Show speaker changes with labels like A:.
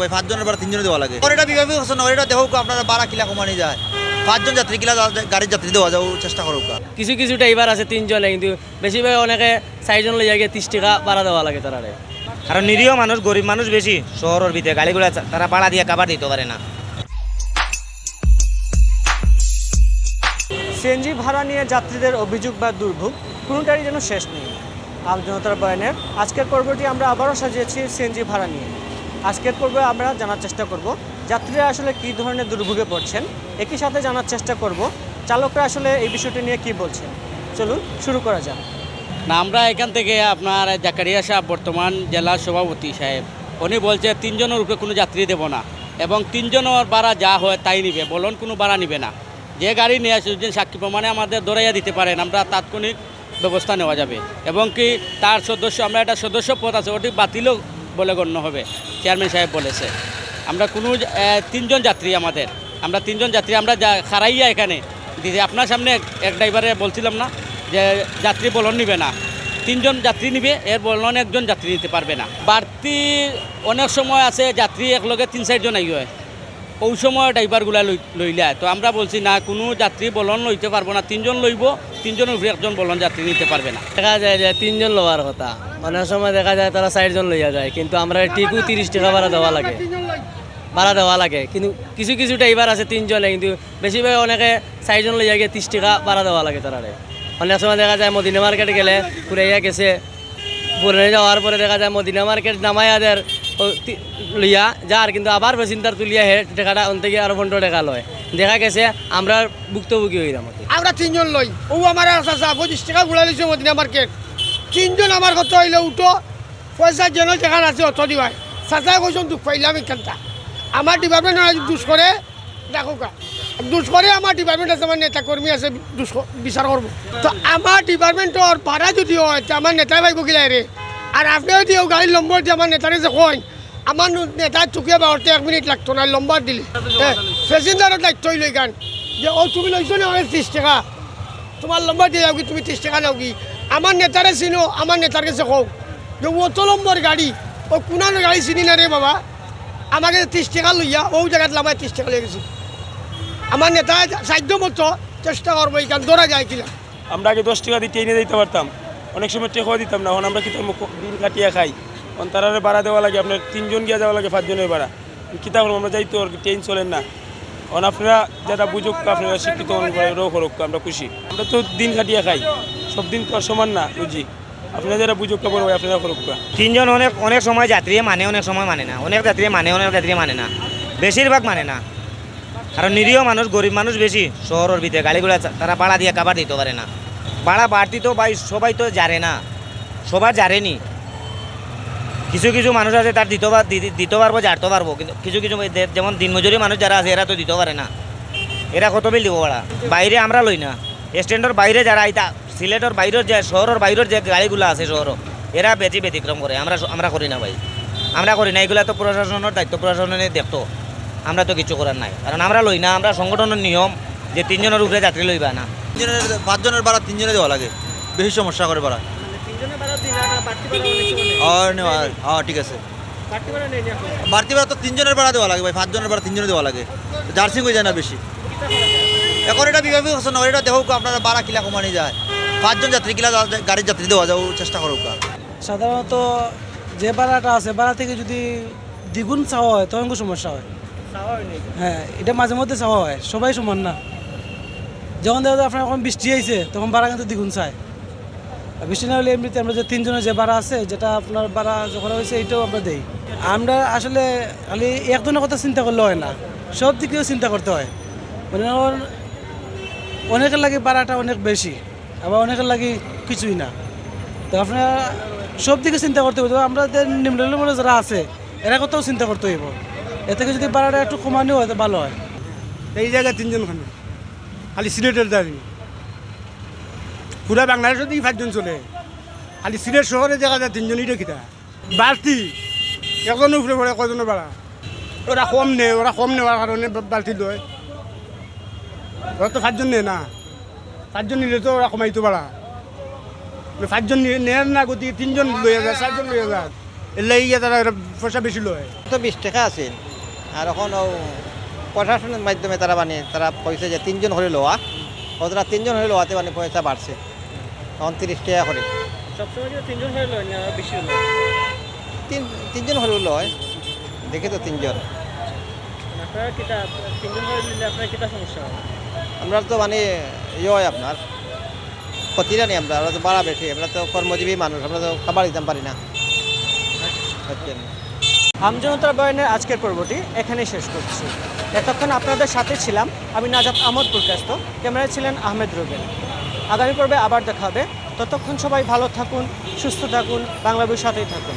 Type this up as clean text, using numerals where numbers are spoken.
A: ভাই, 5 জনের ভাড়া 3 জনে দেওয়া লাগে। আর এটা বিভাগীয় ঘোষণা নয়, এটা দেখো আপনারা ভাড়া কিলা কমানি যায়, 5 জন যাত্রী কিলা গাড়ির যাত্রী দেওয়া যাও চেষ্টা করুক।
B: কিছু কিছু ড্রাইভার আছে 3 জনে, কিন্তু বেশিরভাগ অনেকে 4 জন লইয়া গিয়ে 30 টাকা ভাড়া দেওয়া লাগে তারা।
C: কারণ নিরীহ মানুষ, গরিব মানুষ বেশি শহরের ভিতরে, গাড়িগুলো তারা ভাড়া দিয়ে কাবার দিতে পারে না।
D: সিএনজি ভাড়া নিয়ে যাত্রীদের অভিযোগ বা দুর্ভোগ কোনোটারই যেন শেষ নেই। আম জনতার বয়ানের আজকের পর্বটি আমরা আবারও সাজিয়েছি সিএনজি ভাড়া নিয়ে। আজকের পর্বে আমরা জানার চেষ্টা করব যাত্রীরা আসলে কী ধরনের দুর্ভোগে পড়ছেন, একই সাথে জানার চেষ্টা করব চালকরা আসলে এই বিষয়টি নিয়ে কী বলছেন। চলুন শুরু করা যাক।
B: না, আমরা এখান থেকে আপনার জাকারিয়া সাহেব, বর্তমান জেলার সভাপতি সাহেব, উনি বলছে 3 জনের উপরে কোনো যাত্রী দেব না, এবং 3 জনের ভাড়া যা হয় তাই নিবে, বলুন কোনো ভাড়া নিবে না। যে গাড়ি নিয়ে আসে যে সাক্ষী প্রমাণে আমাদের ধরাইয়া দিতে পারেন, আমরা তাৎক্ষণিক ব্যবস্থা নেওয়া যাবে, এবং কি তার সদস্য, আমরা একটা সদস্য পদ আছে ওটি বাতিলও বলে গণ্য হবে, চেয়ারম্যান সাহেব বলেছে। আমরা কোনো 3 জন যাত্রী আমাদের, আমরা 3 জন যাত্রী আমরা খারাইয়া এখানে দিদি আপনার সামনে এক ড্রাইভারে বলছিলাম না যে যাত্রী বলন নিবে না, 3 জন যাত্রী নিবে, এর বলন 1 জন যাত্রী নিতে পারবে না। বাড়তি অনেক সময় আছে যাত্রী একলগে 3-4 জন আই হয়, ওই সময় ড্রাইভারগুলা লইলে। তো আমরা বলছি না, কোনো যাত্রী বলন লইতে পারবো না, 3 জন লইব, 3 জনের উপরে 1 জন বলন যাত্রী নিতে পারবে না।
E: দেখা যায় যে 3 জন লওয়ার কথা, অনেক সময় দেখা যায় তারা 4 জন লইয়া যায়, কিন্তু আমরা ঠিকও 30 টাকা ভাড়া দেওয়া লাগে। কিন্তু কিছু কিছু ড্রাইভার আছে 3 জনে, কিন্তু বেশিরভাগ অনেকে 4 জন লইয়া গিয়ে 30 টাকা ভাড়া দেওয়া লাগে তারা। অনেক সময় দেখা যায় মদিনা মার্কেটে গেলে ঘুরাইয়া গেছে, ঘুরে যাওয়ার পরে দেখা যায় মদিনা মার্কেট নামাইয়াদের লইয়া যার, কিন্তু আবার প্যাসেঞ্জার তুলিয়া হে টাকাটা অন থেকে আরো 15 টাকা লয়। দেখা গেছে আমরা ভুক্তভোগী হইলাম।
F: আমরা 3 জন লই, ও আমার 25 টাকা ঘুরা লইছে মদিনা মার্কেট। 3 জন আমার কত হইলে উঠো, পয়সা যেন যেখানে আছে অত দিবাই, সাঁচাই কৈছন দুঃখ পাইলাম এখানটা। আমার ডিপার্টমেন্ট দুষ করে দেখো দুষ করে, আমার ডিপার্টমেন্ট আছে, আমার নেতা কর্মী আছে, বিচার করবো। তো আমার ডিপার্টমেন্টর ভাড়া যদি হয় তো আমার নেতাই ভাইব গিলাই রে। আর আপনিও দিও গাড়ির নম্বর দিয়ে আমার নেতারে যে কয়, আমার নেতার চুকিয়া বাড়তে 1 মিনিট লাগতো না, নম্বর দিলে প্যাসেঞ্জারের দায়িত্ব হইল গান যে ও তুমি লইছো না 30 টাকা, তোমার নম্বর দিয়ে যাও কি, তুমি 30 টাকা নাও কি। আমার নেতারে চিনো, আমার নেতার কাছে কও যে অত নম্বর গাড়ি, ও কোনার গাড়ি চিনি না রে বাবা, আমাকে 30 টাকা লইয়া ও জায়গায় লামায় 30 টাকা লেগেছি। আমার নেতা সাধ্য মতো চেষ্টা করবো এই গান ধরা যায় কিনা।
G: আমরা আগে 10 টাকা দিয়ে এনে দিতে পারতাম, অনেক সময় টেকাও দিতাম না। এখন আমরা কিতাব দিন কাটিয়া খাই, কারণ তারা ভাড়া দেওয়া লাগে, আপনার 3 জন গিয়া যাওয়া লাগে 5 জনের ভাড়া। কিতাব আমরা যাইতো ট্রেন চলেন না। এখন আপনারা যারা বুঝুক, আপনারা শিক্ষিত রোগ হোক, আমরা খুশি। আমরা তো দিন কাটিয়া খাই, সব দিন তো আর সমান না, বুঝি। আপনারা যারা বুঝুক বলবো আপনারা করুক।
C: 3 জন অনেক সময় যাত্রী মানে, অনেক সময় মানে না, অনেক যাত্রী মানে, অনেক যাত্রী মানে না, বেশিরভাগ মানে না। কারণ নিরীহ মানুষ, গরিব মানুষ বেশি শহরের ভিতরে, গাড়িগুলো তারা ভাড়া দিয়ে কাবার দিতে পারে না। ভাড়া বাড়তি তো ভাই সবাই তো জানে না, সবার জানেনি। কিছু কিছু মানুষ আছে তার দিতে পারবো, জানতে পারবো, কিন্তু কিছু কিছু যেমন দিনমজুরি মানুষ যারা আছে এরা তো দিতে পারে না। এরা কত বিল দিব ভাড়া? বাইরে আমরা লই না, স্ট্যান্ডের বাইরে যারা আইতা, সিলেটের বাইরের যে শহরের বাইরের যে গাড়িগুলো আছে শহরও, এরা ব্যতিক্রম করে। আমরা করি না ভাই, আমরা করি না। এগুলো তো প্রশাসনের দায়িত্ব, প্রশাসনে দেখতো, আমরা তো কিছু করার নাই, কারণ আমরা লই না। আমরা সংগঠনের নিয়ম যে 3 জনের উপরে যাত্রী লইবা না।
A: 5 জনের ভাড়া 3 জনে দেওয়া লাগে, বেশি সমস্যা করে ভাড়া। ঠিক আছে, বাড়তি ভাড়া তো 3 জনের ভাড়া দেওয়া লাগে ভাই, 5 জনের ভাড়া 3 জনে দেওয়া লাগে, জার্সিং হয়ে যায় না বেশি। এখন এটা বিভাগীয় ঘোষণা নয়, এটা দেখো আপনারা ভাড়া কিলা কমানি যায়, 5 জন যাত্রী কিলা গাড়ির যাত্রী দেওয়া যাও চেষ্টা করুক।
D: সাধারণত যে ভাড়াটা আছে, ভাড়া থেকে যদি দ্বিগুণ চাওয়া হয় তখন কোনো সমস্যা হয়। হ্যাঁ, এটা মাঝে মধ্যে চাওয়া হয়, সবাই সমান না। যখন দেখা যায় আপনার এখন বৃষ্টি আইছে, তখন ভাড়া কিন্তু দ্বিগুণ চায়। আর বৃষ্টি না হলে এমনিতে আমরা যে 3 জনের যে ভাড়া আছে, যেটা আপনার ভাড়া যখন হয়েছে এইটাও আমরা দেই। আমরা আসলে খালি একজনের কথা চিন্তা করলে হয় না, সব দিকেও চিন্তা করতে হয়। মানে অনেকের লাগে ভাড়াটা অনেক বেশি, আবার অনেকের লাগে কিছুই না। তো আপনার সব দিকে চিন্তা করতে হবে। আমরা নিম্ন যারা আছে এরা কথাও চিন্তা করতে হইব। এ থেকে যদি ভাড়াটা একটু কমানো হয় তো ভালো হয়।
F: এই জায়গায় 3 জন খানে খালি সিলেটের দাঁড়ি, পুরা বাংলাদেশে দিকে 5 জন চলে, খালি সিলেট শহরে দেখা যায় 3 জনই কিতা বাড়তি। একজনের উপরে পড়ে কজনের ভাড়া, ওরা কম নেওয়ার কারণে বাড়তি লয়। ওরা তো 5 জন নেয় না, 5 জন নিলে তো ওরা কমাইতো ভাড়া। 5 জন নেয়ার না গতি 3 জন লইয়া যায়, 4 জন লইয়া যায়, এলে ইয়ে তারা পয়সা বেশি লয়।
A: তো 20 টাকা আছে আর এখন প্রশাসনের মাধ্যমে তারা মানে তারা কইছে যে 3 জন হলে লোয়া ওরা 3 জন হলে লোয়াতে মানে পয়সা বাড়ছে তখন 30 টাকা করে
E: সবসময় যদি 3 জন হয়ে লয় না বেশি হলো
A: 3 জন হলে লয় দেখে তো 3 জন
E: আপনারা কিটা 3 জন হয়ে নিলে আপনার কিটা সমস্যা হয়?
A: আমরা তো মানে হয় আপনার ক্ষতিটা নেই আমরা তো বাড়া বেশি আমরা তো কর্মজীবী মানুষ আমরা তো খাবার দিতে পারি না হচ্ছে না।
H: আমজনতার বয়ানের আজকের পর্বটি এখানেই শেষ করছি। এতক্ষণ আপনাদের সাথে ছিলাম আমি নাজাত আহমদ পুরকাস্ত, ক্যামেরায় ছিলেন আহমেদ রুবেল। আগামী পর্বে আবার দেখা হবে, ততক্ষণ সবাই ভালো থাকুন, সুস্থ থাকুন, বাংলা বইয়ের সাথেই থাকুন।